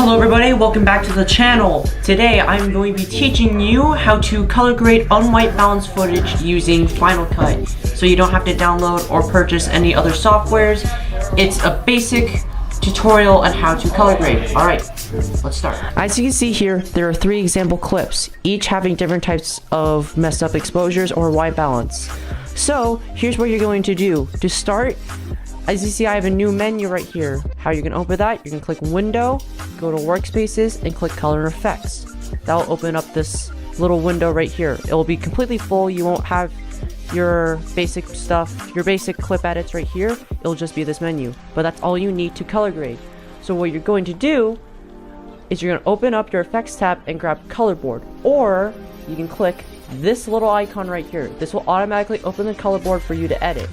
Hello everybody, welcome back to the channel. Today I'm going to be teaching you how to color grade unwhite balance footage using Final Cut. So you don't have to download or purchase any other softwares. It's a basic tutorial on how to color grade. Alright, let's start. As you can see here, there are 3 example clips, each having different types of messed up exposures or white balance. So here's what you're going to do. To start, as you see, I have a new menu right here. How you can open that, you can click Window, go to Workspaces, and click Color Effects. That will open up this little window right here. It will be completely full. You won't have your basic stuff, your basic clip edits right here. It'll just be this menu. But that's all you need to color grade. So what you're going to do is you're going to open up your Effects tab and grab Color Board. Or you can click this little icon right here. This will automatically open the color board for you to edit.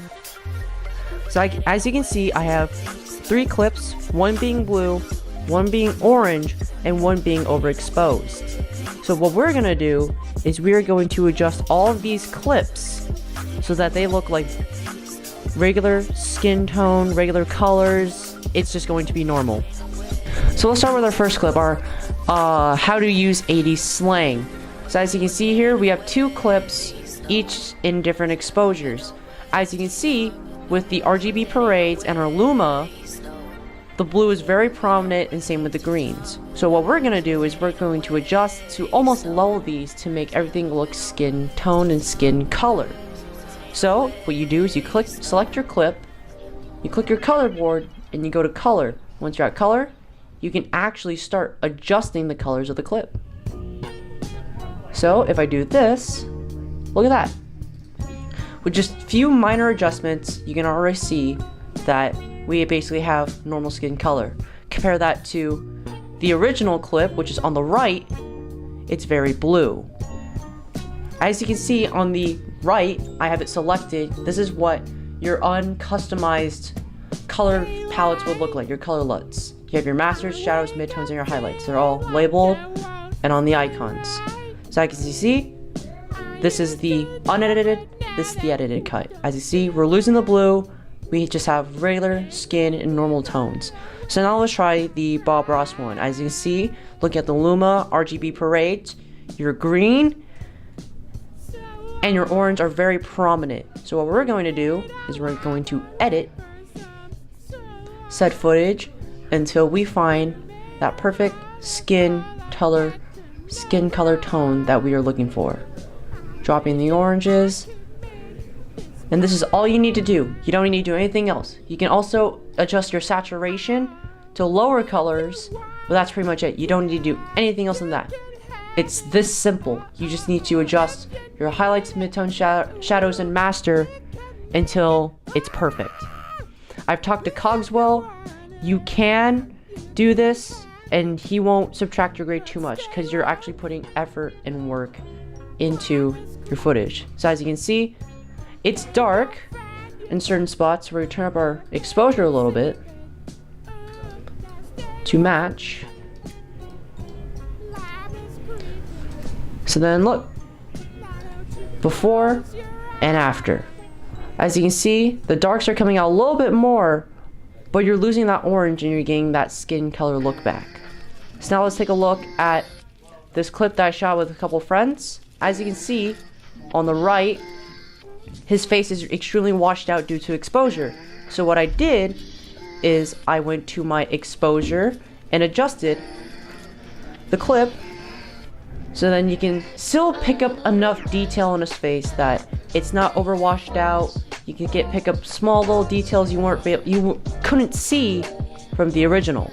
So as you can see, I have 3 clips, one being blue, one being orange, and one being overexposed. So what we're going to do is we're going to adjust all of these clips so that they look like regular skin tone, regular colors. It's just going to be normal. So let's start with our first clip, our how to use 80s slang. So as you can see here, we have 2 clips, each in different exposures. As you can see, with the RGB parades and our Luma, the blue is very prominent, and same with the greens. So what we're going to do is we're going to adjust to almost lull these to make everything look skin tone and skin color. So what you do is you select your clip, you click your color board, and you go to color. Once you're at color, you can actually start adjusting the colors of the clip. So if I do this, look at that. With just a few minor adjustments, you can already see that we basically have normal skin color. Compare that to the original clip, which is on the right. It's very blue. As you can see on the right, I have it selected. This is what your uncustomized color palettes would look like, your color LUTs. You have your masters, shadows, midtones, and your highlights. They're all labeled and on the icons. So as you see, this is the unedited, this is the edited cut. As you see, we're losing the blue. We just have regular skin and normal tones. So now let's try the Bob Ross one. As you can see, look at the Luma RGB parades. Your green and your orange are very prominent. So what we're going to do is we're going to edit said footage until we find that perfect skin color tone that we are looking for. Dropping the oranges. And this is all you need to do. You don't need to do anything else. You can also adjust your saturation to lower colors, but that's pretty much it. You don't need to do anything else than that. It's this simple. You just need to adjust your highlights, midtone, shadows, and master until it's perfect. I've talked to Cogswell. You can do this, and he won't subtract your grade too much because you're actually putting effort and work into your footage. So as you can see, it's dark in certain spots where we turn up our exposure a little bit to match. So then look, before and after. As you can see, the darks are coming out a little bit more, but you're losing that orange and you're getting that skin color look back. So now let's take a look at this clip that I shot with a couple friends. As you can see, on the right, his face is extremely washed out due to exposure. So what I did is I went to my exposure and adjusted the clip so then you can still pick up enough detail on his face that it's not overwashed out. You can pick up small little details you couldn't see from the original.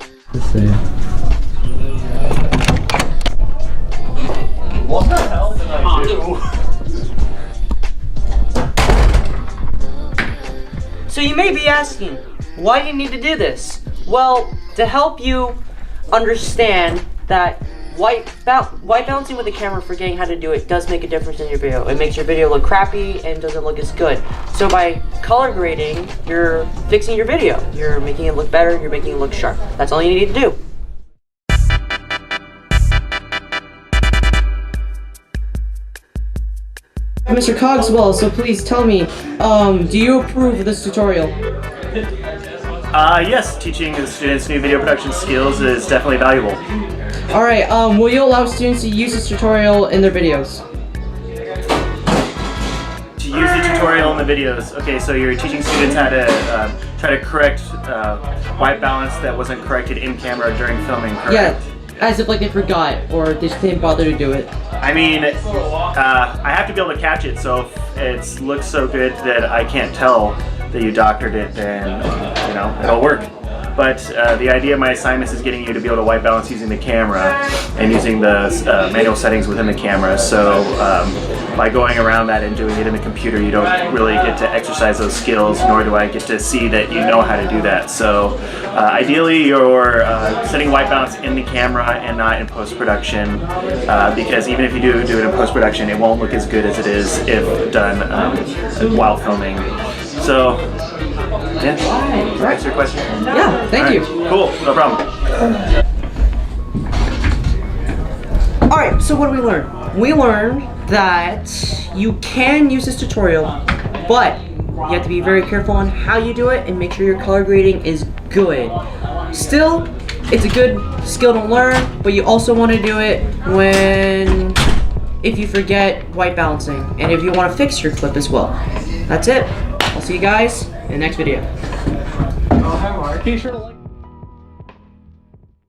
What the hell did I do? So you may be asking, why do you need to do this? Well, to help you understand that white balancing with the camera, forgetting how to do it, does make a difference in your video. It makes your video look crappy and doesn't look as good. So by color grading, you're fixing your video. You're making it look better, you're making it look sharp. That's all you need to do. Mr. Cogswell, so please tell me, do you approve of this tutorial? Yes, teaching the students new video production skills is definitely valuable. Alright, will you allow students to use this tutorial in their videos? To use the tutorial in the videos. Okay, so you're teaching students how to try to correct white balance that wasn't corrected in camera during filming, correct? Yeah, as if like they forgot or they just didn't bother to do it. I mean, I have to be able to catch it, so if it looks so good that I can't tell that you doctored it, then, you know, it'll work. But the idea of my assignments is getting you to be able to white balance using the camera and using the manual settings within the camera. So by going around that and doing it in the computer, you don't really get to exercise those skills, nor do I get to see that you know how to do that. So ideally you're setting white balance in the camera and not in post-production, because even if you do it in post-production, it won't look as good as it is if done while filming. So, yeah, did I answer your question? Yeah, thank you. Cool, no problem. Alright, so what did we learn? We learned that you can use this tutorial, but you have to be very careful on how you do it and make sure your color grading is good. Still, it's a good skill to learn, but you also want to do it if you forget white balancing and if you want to fix your clip as well. That's it. I'll see you guys in the next video. Be sure to like